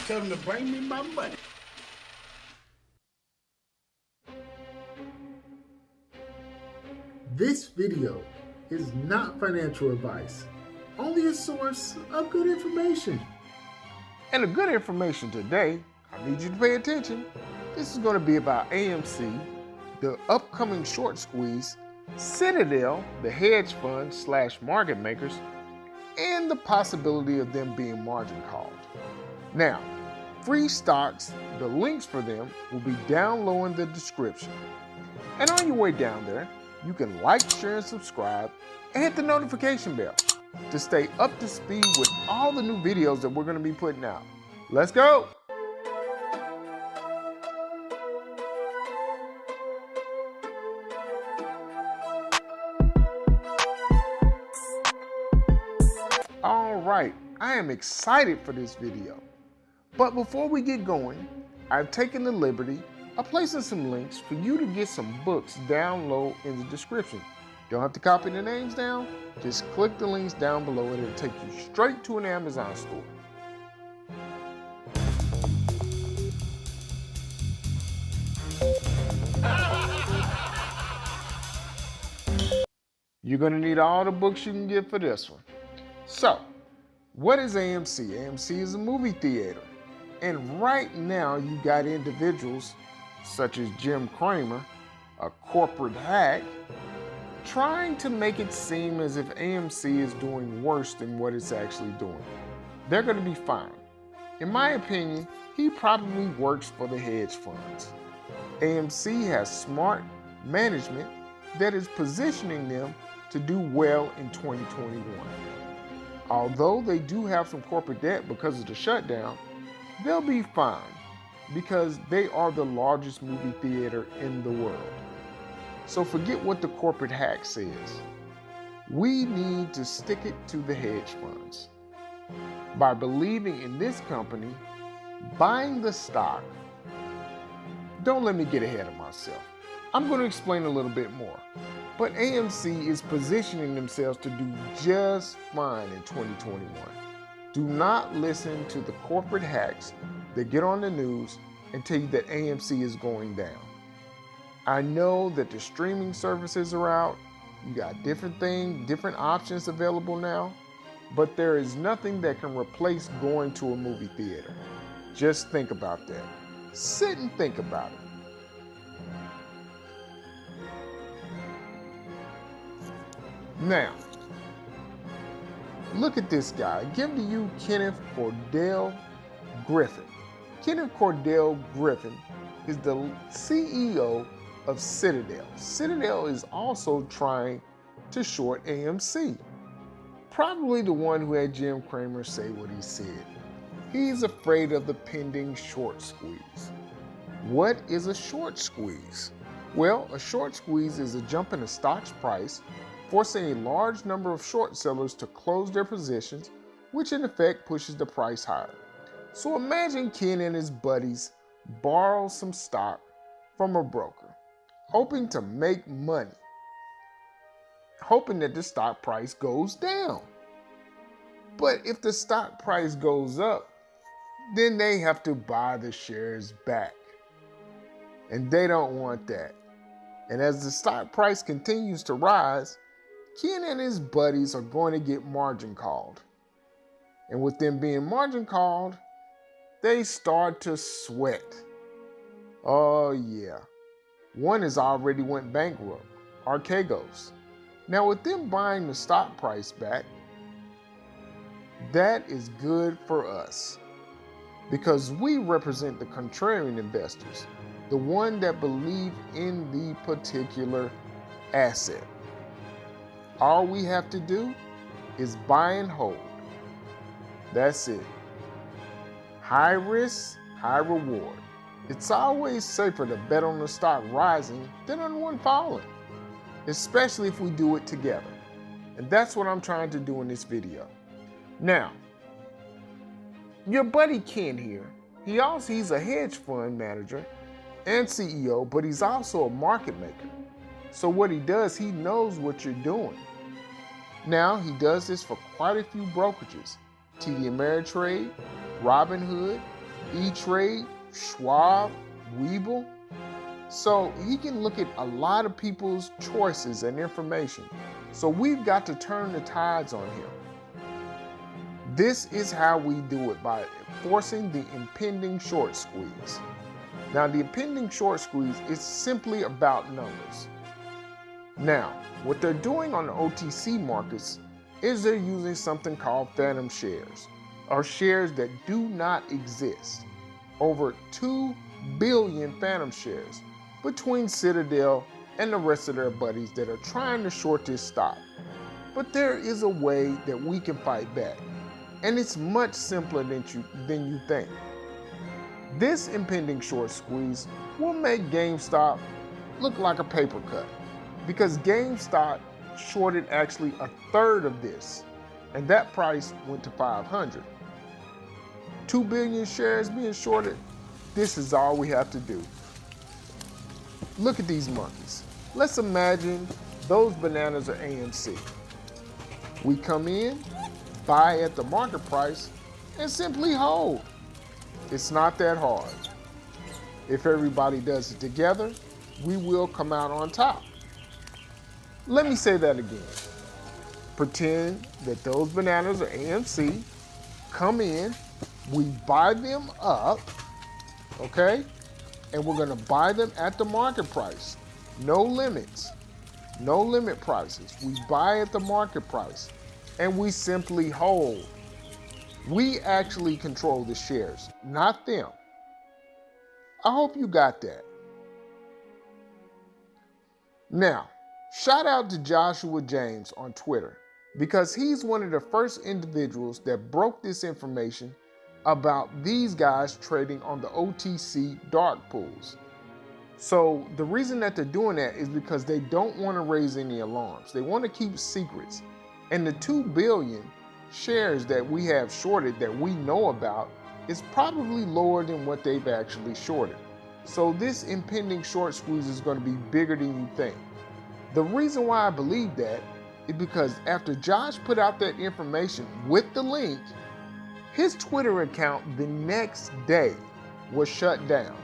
Tell them to bring me my money. This video is not financial advice, only a source of good information. And the good information today, I need you to pay attention. This is going to be about AMC, the upcoming short squeeze, Citadel, the hedge fund / market makers, and the possibility of them being margin called. Now, free stocks, the links for them will be down low in the description. And on your way down there, you can like, share, and subscribe, and hit the notification bell to stay up to speed with all the new videos that we're going to be putting out. Let's go! All right, I am excited for this video. But before we get going, I've taken the liberty of placing some links for you to get some books down low in the description. Don't have to copy the names down, just click the links down below and it'll take you straight to an Amazon store. You're gonna need all the books you can get for this one. So, what is AMC? AMC is a movie theater. And right now you got individuals such as Jim Cramer, a corporate hack, trying to make it seem as if AMC is doing worse than what it's actually doing. They're gonna be fine. In my opinion, he probably works for the hedge funds. AMC has smart management that is positioning them to do well in 2021. Although they do have some corporate debt because of the shutdown, they'll be fine because they are the largest movie theater in the world. So forget what the corporate hack says. We need to stick it to the hedge funds. By believing in this company, buying the stock, don't let me get ahead of myself. I'm going to explain a little bit more. But AMC is positioning themselves to do just fine in 2021. Do not listen to the corporate hacks that get on the news and tell you that AMC is going down. I know that the streaming services are out. You got different things, different options available now, but there is nothing that can replace going to a movie theater. Just think about that. Sit and think about it. Now, look at this guy. I give to you Kenneth Cordell Griffin. Kenneth Cordell Griffin is the CEO of Citadel. Citadel is also trying to short AMC. Probably the one who had Jim Cramer say what he said. He's afraid of the pending short squeeze. What is a short squeeze? Well, a short squeeze is a jump in the stock's price, forcing a large number of short sellers to close their positions, which in effect pushes the price higher. So imagine Ken and his buddies borrow some stock from a broker, hoping to make money, hoping that the stock price goes down. But if the stock price goes up, then they have to buy the shares back. And they don't want that. And as the stock price continues to rise, Ken and his buddies are going to get margin called. And with them being margin called, they start to sweat. Oh yeah. One has already went bankrupt, Archegos. Now with them buying the stock price back, that is good for us because we represent the contrarian investors, the one that believe in the particular asset. All we have to do is buy and hold. That's it. High risk, high reward. It's always safer to bet on the stock rising than on one falling, especially if we do it together. And that's what I'm trying to do in this video. Now, your buddy Ken here, he's a hedge fund manager and CEO, but he's also a market maker. So what he does, he knows what you're doing. Now, he does this for quite a few brokerages. TD Ameritrade, Robinhood, E-Trade, Schwab, Webull. So he can look at a lot of people's choices and information. So we've got to turn the tides on him. This is how we do it, by forcing the impending short squeeze. Now, the impending short squeeze is simply about numbers. Now, what they're doing on the OTC markets is they're using something called phantom shares, or shares that do not exist. Over 2 billion phantom shares between Citadel and the rest of their buddies that are trying to short this stock. But there is a way that we can fight back, and it's much simpler than you think. This impending short squeeze will make GameStop look like a paper cut, because GameStop shorted actually 1/3 of this, and that price went to 500. 2 billion shares being shorted, this is all we have to do. Look at these monkeys. Let's imagine those bananas are AMC. We come in, buy at the market price, and simply hold. It's not that hard. If everybody does it together, we will come out on top. Let me say that again. Pretend that those bananas are AMC, come in, we buy them up, okay? And we're gonna buy them at the market price. No limits, no limit prices. We buy at the market price and we simply hold. We actually control the shares, not them. I hope you got that. Now, shout out to Joshua James on Twitter, because he's one of the first individuals that broke this information about these guys trading on the OTC dark pools. So the reason that they're doing that is because they don't want to raise any alarms. They want to keep secrets. And the 2 billion shares that we have shorted that we know about is probably lower than what they've actually shorted. So this impending short squeeze is going to be bigger than you think. The reason why I believe that is because after Josh put out that information with the link, his Twitter account the next day was shut down.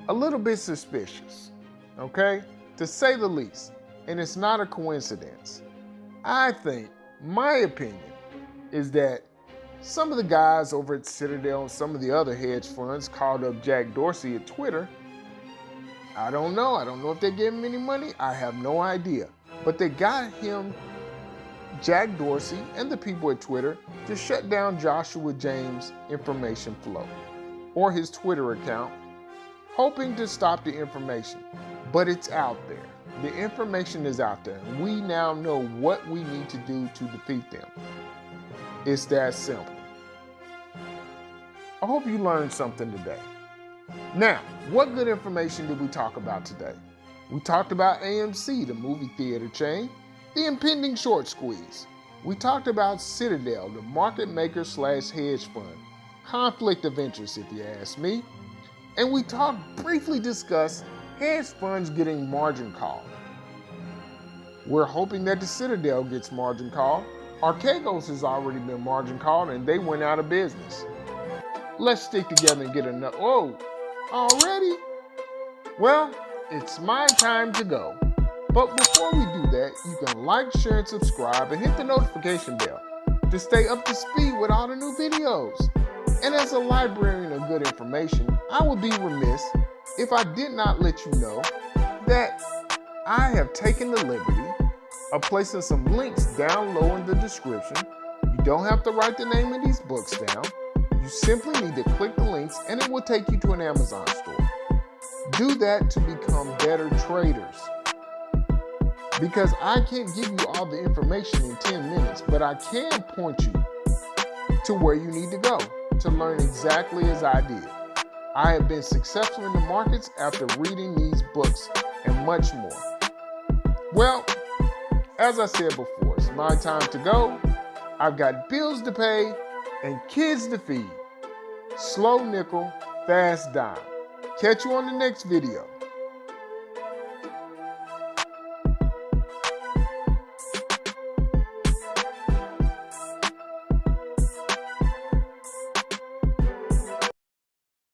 A little bit suspicious, okay? To say the least. And it's not a coincidence. I think, my opinion, is that some of the guys over at Citadel and some of the other hedge funds called up Jack Dorsey at Twitter. I don't know if they gave him any money. I have no idea. But they got him, Jack Dorsey, and the people at Twitter to shut down Joshua James' information flow, or his Twitter account, hoping to stop the information. But it's out there. The information is out there, and we now know what we need to do to defeat them. It's that simple. I hope you learned something today. Now, what good information did we talk about today? We talked about AMC, the movie theater chain, the impending short squeeze. We talked about Citadel, the market maker / hedge fund, conflict of interest if you ask me. And we briefly discussed hedge funds getting margin call. We're hoping that the Citadel gets margin call. Archegos has already been margin called and they went out of business. Let's stick together and get another. Whoa, already? Well, it's my time to go. But before we do that, you can like, share, and subscribe and hit the notification bell to stay up to speed with all the new videos. And as a librarian of good information, I would be remiss if I did not let you know that I have taken the liberty of placing some links down low in the description. You don't have to write the name of these books down. You simply need to click the links and it will take you to an Amazon store. Do that to become better traders. Because I can't give you all the information in 10 minutes, but I can point you to where you need to go to learn exactly as I did. I have been successful in the markets after reading these books and much more. Well, as I said before, it's my time to go. I've got bills to pay and kids to feed. Slow nickel, fast dime. Catch you on the next video.